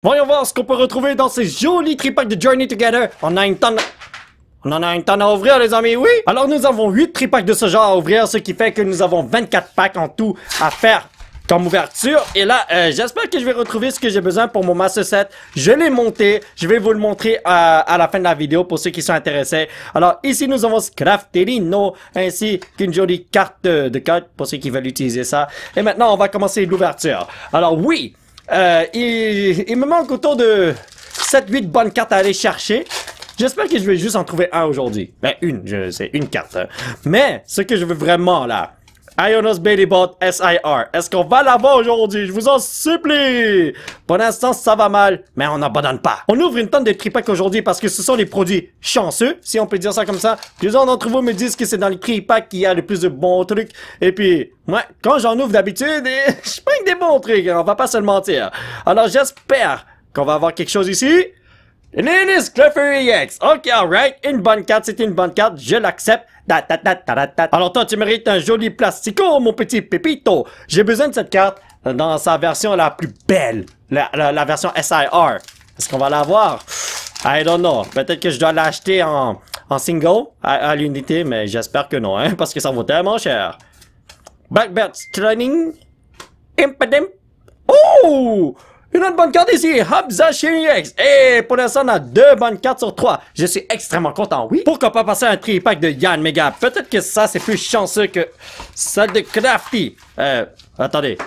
Voyons voir ce qu'on peut retrouver dans ces jolis tripacks de Journey Together. On en a une tonne à ouvrir, les amis, oui. Alors, nous avons 8 tripacks de ce genre à ouvrir, ce qui fait que nous avons 24 packs en tout à faire comme ouverture. Et là, j'espère que je vais retrouver ce que j'ai besoin pour mon Master Set. Je l'ai monté. Je vais vous le montrer à la fin de la vidéo pour ceux qui sont intéressés. Alors, ici, nous avons Crafterino, ainsi qu'une jolie carte de code pour ceux qui veulent utiliser ça. Et maintenant, on va commencer l'ouverture. Alors, oui. Il me manque autour de 7-8 bonnes cartes à aller chercher. J'espère que je vais juste en trouver un aujourd'hui. Ben, c'est une carte. Hein. Mais, ce que je veux vraiment, là, Ionos Bailybot SIR. Est-ce qu'on va l'avoir aujourd'hui? Je vous en supplie! Pour l'instant, ça va mal, mais on n'abandonne pas. On ouvre une tonne de tripacks aujourd'hui parce que ce sont des produits chanceux, si on peut dire ça comme ça. Plusieurs d'entre vous me disent que c'est dans les tripacks qu'il y a le plus de bons trucs. Et puis, moi, quand j'en ouvre d'habitude, je prends des bons trucs, on va pas se le mentir. Alors, j'espère qu'on va avoir quelque chose ici. Linus Clefairy X. Ok, alright. Une bonne carte, c'est une bonne carte. Je l'accepte. Alors toi, tu mérites un joli plastico, mon petit Pépito. J'ai besoin de cette carte dans sa version la plus belle. La version SIR. Est-ce qu'on va l'avoir? I don't know. Peut-être que je dois l'acheter en single, à l'unité, mais j'espère que non, hein, parce que ça vaut tellement cher. Blackbird Training. Impedimp. Oh! Une autre bonne carte ici, Habza X. Et pour l'instant, on a 2 bonnes cartes sur 3. Je suis extrêmement content, oui. Pourquoi pas passer à un tripack de Yann Mega? Peut-être que ça, c'est plus chanceux que celle de Crafty. Attendez.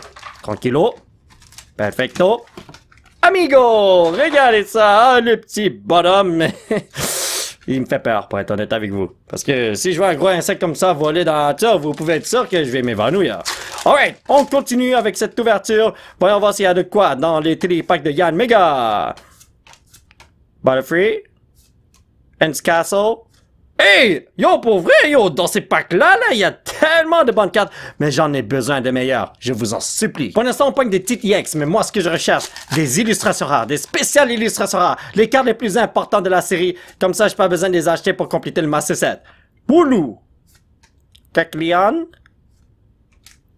Tranquillo. Perfecto. Amigo! Regardez ça, le petit bonhomme. Il me fait peur, pour être honnête avec vous. Parce que si je vois un gros insecte comme ça voler dans la nature, vous pouvez être sûr que je vais m'évanouir. Alright, on continue avec cette ouverture. Voyons voir s'il y a de quoi dans les tripacks de Yann Mega. Butterfree. Ends Castle. Hey! Yo, pour vrai, yo, dans ces packs-là, il y a tellement de bonnes cartes, mais j'en ai besoin de meilleures. Je vous en supplie. Pour l'instant, on pogne des petites EX, mais moi, ce que je recherche, des illustrations rares, des spéciales illustrations rares, les cartes les plus importantes de la série. Comme ça, j'ai pas besoin de les acheter pour compléter le Master Set. Poulou. Kecleon.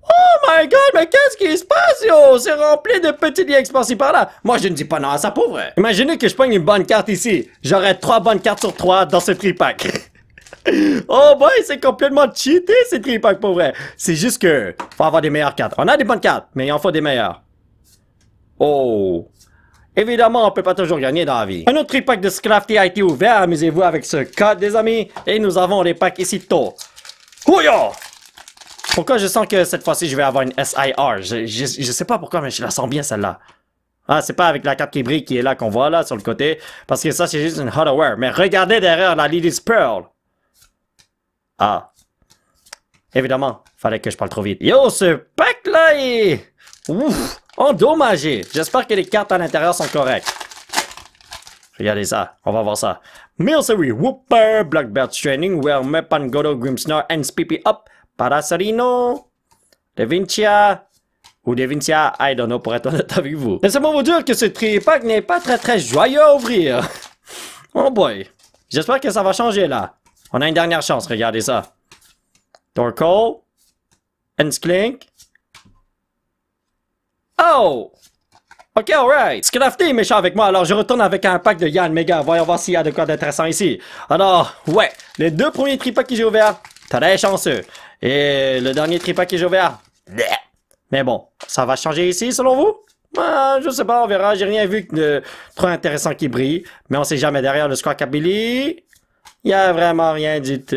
Oh my god, mais qu'est-ce qui se passe, yo? C'est rempli de petits EX par-ci par-là. Moi, je ne dis pas non à ça pour vrai. Imaginez que je pogne une bonne carte ici. J'aurais 3 bonnes cartes sur 3 dans ce tripack. Oh boy, c'est complètement cheaté ces tripacks pour vrai. C'est juste que faut avoir des meilleures cartes. On a des bonnes cartes, mais il en faut des meilleures. Oh. Évidemment, on peut pas toujours gagner dans la vie. Un autre tripack de Scrafty a été ouvert. Amusez-vous avec ce code, les amis. Et nous avons les packs ici tôt. Ouya! Pourquoi je sens que cette fois-ci je vais avoir une SIR? Je sais pas pourquoi, mais je la sens bien celle-là. Ah, c'est pas avec la carte qui brille qui est là qu'on voit là sur le côté. Parce que ça, c'est juste une hardware. Mais regardez derrière la Lily's Pearl. Ah. Évidemment, fallait que je parle trop vite. Yo, ce pack-là est... Ouf, endommagé. J'espère que les cartes à l'intérieur sont correctes. Regardez ça, on va voir ça. Milcery, Whooper, Blackbird Training, Whelmer, Pangodo, Grimsnarr, NSPP Up, Parasarino, Devincia, ou Devincia, I don't know pour être honnête avec vous. Laissez-moi vous dire que ce tripack n'est pas très joyeux à ouvrir. Oh boy. J'espère que ça va changer là. On a une dernière chance, regardez ça. Torkoal. Ensklink. Oh! Ok, alright. Scrafty est méchant avec moi, alors je retourne avec un pack de Yann Mega. Voyons voir s'il y a de quoi d'intéressant ici. Alors, ouais, les 2 premiers tripacks que j'ai ouverts, très chanceux. Et le dernier tripack que j'ai ouvert, bleh. Mais bon, ça va changer ici selon vous? Je sais pas, on verra. J'ai rien vu de trop intéressant qui brille. Mais on sait jamais derrière le Squawkabilly. Il y a vraiment rien du tout.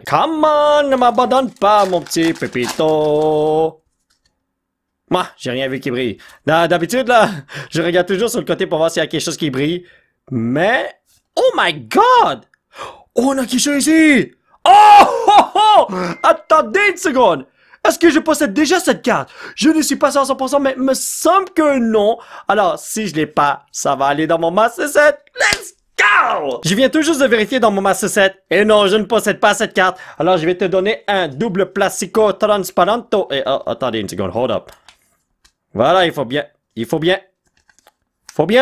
Come on, ne m'abandonne pas, mon petit Pépito. Moi, j'ai rien vu qui brille. D'habitude, là, je regarde toujours sur le côté pour voir s'il y a quelque chose qui brille. Mais... Oh my god! Oh, on a quelque chose ici! Oh! Attendez une seconde! Est-ce que je possède déjà cette carte? Je ne suis pas sûr à 100%, mais il me semble que non. Alors, si je l'ai pas, ça va aller dans mon Master Set. Let's go! Je viens tout juste de vérifier dans mon Master Set. Et non, je ne possède pas cette carte. Alors, je vais te donner un double Plastico Transparento. Et, oh, attendez une seconde, hold up. Voilà, il faut bien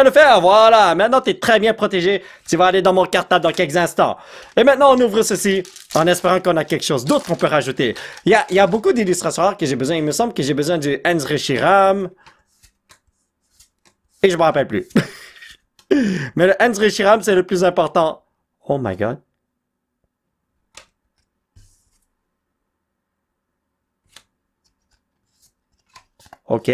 le faire, voilà. Maintenant, tu es très bien protégé. Tu vas aller dans mon cartable dans quelques instants. Et maintenant, on ouvre ceci en espérant qu'on a quelque chose d'autre qu'on peut rajouter. Il y a beaucoup d'illustrations rares que j'ai besoin. Il me semble que j'ai besoin du Enzreshiram. Et je me rappelle plus. Mais le Enzri Shiram, c'est le plus important. Oh my god. Ok.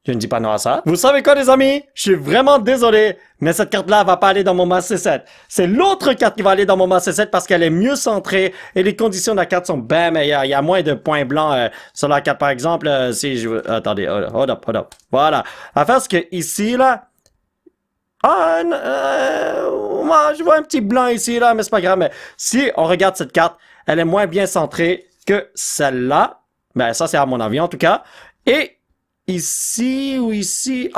Je ne dis pas non à ça. Vous savez quoi, les amis? Je suis vraiment désolé, mais cette carte-là va pas aller dans mon Master Set. C'est l'autre carte qui va aller dans mon Master Set parce qu'elle est mieux centrée et les conditions de la carte sont bien meilleures. Il y a moins de points blancs sur la carte, par exemple. Si je... Attendez, hold up. Voilà. À faire ce que ici, là... moi, je vois un petit blanc ici, là, mais c'est pas grave. Mais si on regarde cette carte, elle est moins bien centrée que celle-là. Ben, ça, c'est à mon avis, en tout cas. Et... ici ou ici.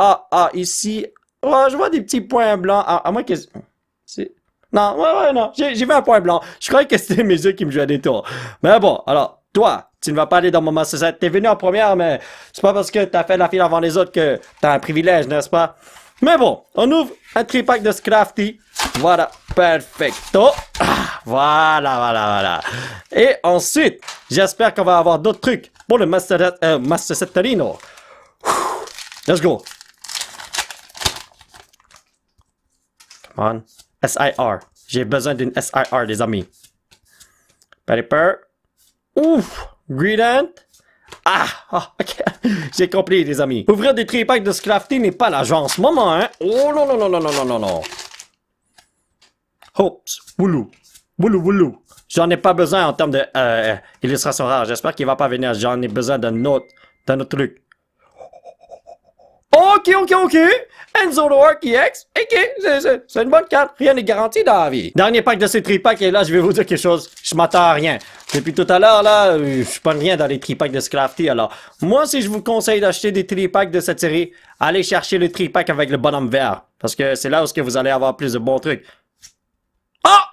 Ici. Oh, je vois des petits points blancs. À moins que... Non, non. J'ai vu un point blanc. Je croyais que c'était mes yeux qui me jouaient des tours. Mais bon, alors, toi, tu ne vas pas aller dans mon Master Set. T'es venu en première, mais c'est pas parce que t'as fait la file avant les autres que t'as un privilège, n'est-ce pas? Mais bon, on ouvre un tripack de Scrafty. Voilà, perfecto. Voilà. Et ensuite, j'espère qu'on va avoir d'autres trucs pour le Master Set Torino. Let's go. Come on. SIR. J'ai besoin d'une SIR, les amis. Paper. Ouf. Gradient. Ok. J'ai compris, les amis. Ouvrir des tripacks de Scrafty n'est pas la joie en ce moment, hein. Oh non. Hopes. Woulou. J'en ai pas besoin en termes de illustration rare. J'espère qu'il va pas venir. J'en ai besoin d'un autre truc. Ok. Enzo Arc EX. Ok, c'est une bonne carte. Rien n'est garanti dans la vie. Dernier pack de ces tripacks et là, je vais vous dire quelque chose. Je m'attends à rien. Depuis tout à l'heure, là, je prends rien dans les tripacks de Scrafty. Alors, moi, si je vous conseille d'acheter des tripacks de cette série, allez chercher le tripack avec le bonhomme vert. Parce que c'est là où vous allez avoir plus de bons trucs.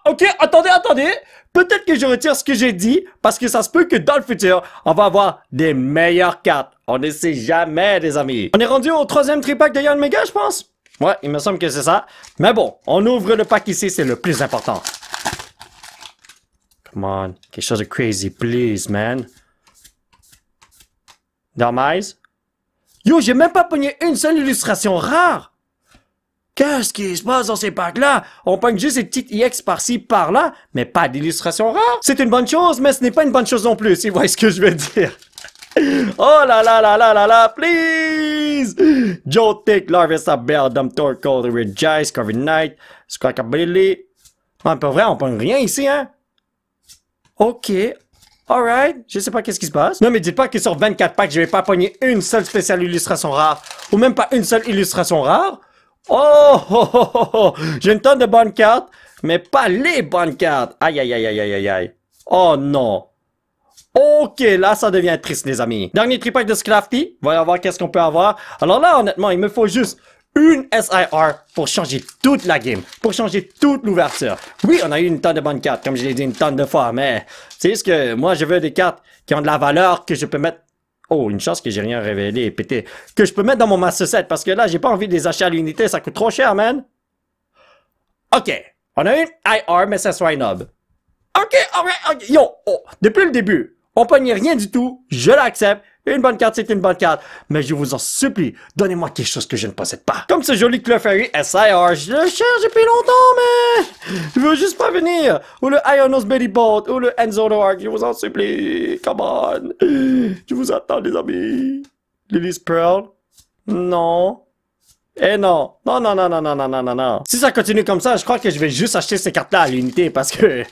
Ok, attendez. Peut-être que je retire ce que j'ai dit, parce que ça se peut que dans le futur, on va avoir des meilleures cartes. On ne sait jamais, les amis. On est rendu au 3e tripack de Yann Mega, je pense. Ouais, il me semble que c'est ça. Mais bon, on ouvre le pack ici, c'est le plus important. Come on, quelque chose de crazy, please, man. Dormise. Yo, j'ai même pas pogné une seule illustration rare. Qu'est-ce qui se passe dans ces packs-là? On pogne juste des petites EX par-ci, par-là, mais pas d'illustration rare. C'est une bonne chose, mais ce n'est pas une bonne chose non plus, si vous voyez ce que je veux dire. Oh là, please! Joe Tick, Larvesta Bell, Dumb Torkoal, Regice, Cover Knight, Squawkabilly. En pour vrai, on pogne rien ici, hein? Ok. Alright, je sais pas qu'est-ce qui se passe. Non, mais dites pas que sur 24 packs, je vais pas pogner une seule spéciale illustration rare. Ou même pas une seule illustration rare. Oh, j'ai une tonne de bonnes cartes, mais pas les bonnes cartes. Aïe. Oh non. Ok, là, ça devient triste, les amis. Dernier tripack de Scrafty. Voyons voir qu'est-ce qu'on peut avoir. Alors là, honnêtement, il me faut juste une SIR pour changer toute la game, pour changer toute l'ouverture. Oui, on a eu une tonne de bonnes cartes, comme je l'ai dit une tonne de fois, mais c'est juste que moi, je veux des cartes qui ont de la valeur, que je peux mettre... Oh, une chance que j'ai rien révélé et pété. Que je peux mettre dans mon Master Set, parce que là, j'ai pas envie de les acheter à l'unité, ça coûte trop cher, man. Ok, on a une IR, mais ça soit une nob. Ok, yo, depuis le début, on pognait rien du tout, je l'accepte. Une bonne carte, c'est une bonne carte. Mais je vous en supplie, donnez-moi quelque chose que je ne possède pas. Comme ce joli Clefairy SIR, je le cherche depuis longtemps, mais je veux juste pas venir. Ou le Ionos Betty Bolt, ou le Enzo Arc, je vous en supplie. Come on. Je vous attends, les amis. Lily's Pearl. Non. Eh non. Non. Si ça continue comme ça, je crois que je vais juste acheter ces cartes-là à l'unité parce que...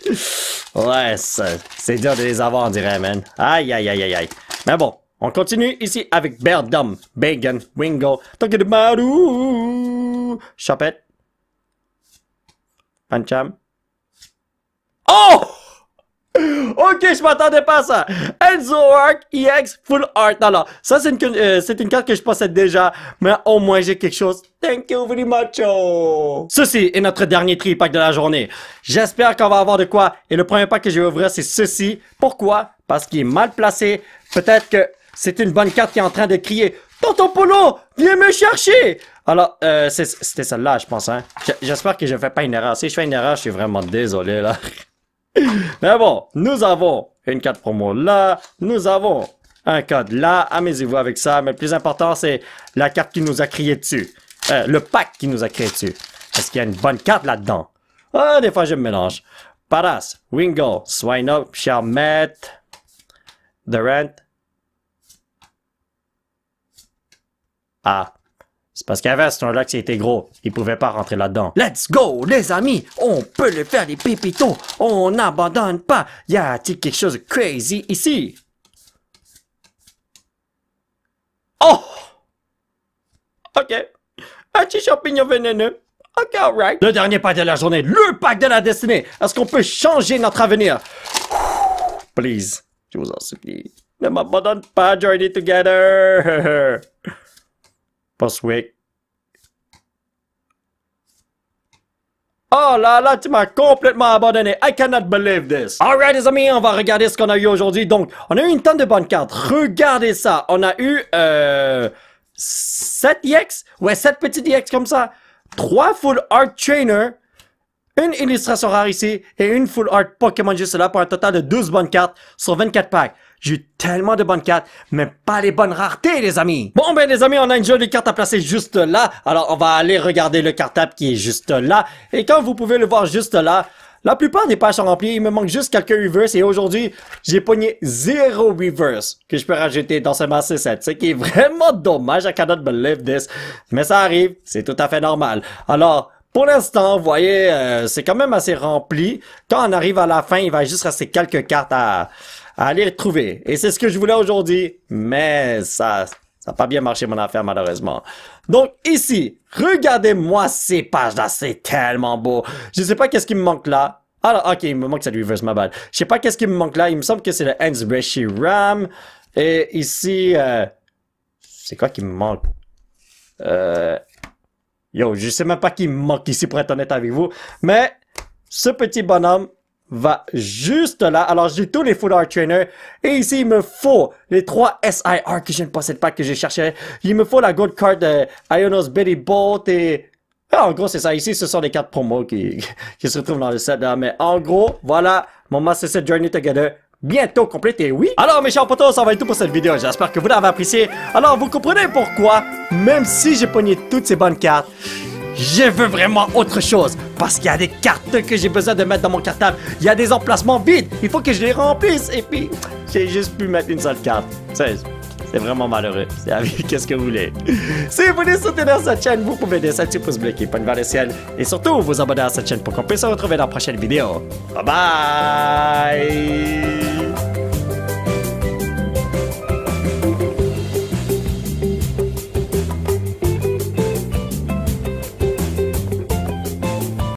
ouais, c'est dur de les avoir, on dirait, man. Aïe. Mais bon. On continue ici avec Bear Dumb, Bacon, Wingo, Tokyo Chopette, Pancham. Oh! Ok, je m'attendais pas à ça. Enzo Arc EX Full Art. Alors, ça c'est une carte que je possède déjà, mais au moins j'ai quelque chose. Thank you very much. Ceci est notre dernier tripack de la journée. J'espère qu'on va avoir de quoi. Et le premier pack que je vais ouvrir, c'est ceci. Pourquoi? Parce qu'il est mal placé. Peut-être que c'est une bonne carte qui est en train de crier « Tonton Polo, viens me chercher !» Alors, c'était celle-là, je pense, hein. J'espère que je ne fais pas une erreur. Si je fais une erreur, je suis vraiment désolé, là. Mais bon, nous avons une carte promo là. Nous avons un code là. Amusez-vous avec ça. Mais le plus important, c'est la carte qui nous a crié dessus. le pack qui nous a créé dessus. Est-ce qu'il y a une bonne carte là-dedans? Ah, des fois je me mélange. Paras, Wingo, Swineup, Charmet, Durant. Ah, c'est parce qu'il y avait un store là qui était gros. Il pouvait pas rentrer là-dedans. Let's go, les amis! On peut le faire, les pépitos! On n'abandonne pas! Y a-t-il quelque chose de crazy ici? Oh! Ok. Un petit champignon vénéneux. Ok, alright. Le dernier pack de la journée, le pack de la destinée. Est-ce qu'on peut changer notre avenir? Please, je vous en supplie. Ne m'abandonne pas, Journey Together. Postwick. Oh là là, tu m'as complètement abandonné. I cannot believe this. Alright les amis, on va regarder ce qu'on a eu aujourd'hui. Donc, on a eu une tonne de bonnes cartes. Regardez ça. On a eu 7 EX. Ouais, 7 petits EX comme ça. 3 Full Art Trainer. Une illustration rare ici. Et une Full Art Pokémon juste là pour un total de 12 bonnes cartes sur 24 packs. J'ai eu tellement de bonnes cartes, mais pas les bonnes raretés, les amis. Bon, ben, les amis, on a une jolie carte à placer juste là. Alors, on va aller regarder le cartable qui est juste là. Et comme vous pouvez le voir juste là, la plupart des pages sont remplies. Il me manque juste quelques reverse. Et aujourd'hui, j'ai pogné 0 reverse que je peux rajouter dans ce Master Set. Ce qui est vraiment dommage. I cannot believe this. Mais ça arrive. C'est tout à fait normal. Alors, pour l'instant, vous voyez, c'est quand même assez rempli. Quand on arrive à la fin, il va juste rester quelques cartes à aller trouver. Et c'est ce que je voulais aujourd'hui, mais ça n'a pas bien marché mon affaire malheureusement. Donc ici, regardez-moi ces pages-là, c'est tellement beau. Je sais pas qu'est-ce qui me manque là. Alors, ok, il me manque cette reverse, ma balle. Je sais pas qu'est-ce qui me manque là, il me semble que c'est le Ends Reshiram. Et ici, c'est quoi qui me manque? Yo, je sais même pas qui me manque ici pour être honnête avec vous. Mais, ce petit bonhomme va juste là. Alors, j'ai tous les Full Art Trainer. Et ici, il me faut les 3 SIR que je ne possède pas, que j'ai cherché. Il me faut la Gold Card de Ionos Betty Bolt et... Ah, en gros, c'est ça. Ici, ce sont les cartes promo qui se retrouvent dans le set là. Mais en gros, voilà mon Master Set Journey Together. Bientôt complété, oui. Alors, mes chers potos, ça va être tout pour cette vidéo. J'espère que vous l'avez apprécié. Alors, vous comprenez pourquoi, même si j'ai pogné toutes ces bonnes cartes, je veux vraiment autre chose. Parce qu'il y a des cartes que j'ai besoin de mettre dans mon cartable. Il y a des emplacements vides. Il faut que je les remplisse. Et puis, j'ai juste pu mettre une seule carte. C'est vraiment malheureux. C'est à vie, qu'est-ce que vous voulez. Si vous voulez soutenir cette chaîne, vous pouvez laisser un petit pouce bleu qui est pas vers le ciel. Et surtout, vous abonner à cette chaîne pour qu'on puisse se retrouver dans la prochaine vidéo. Bye bye!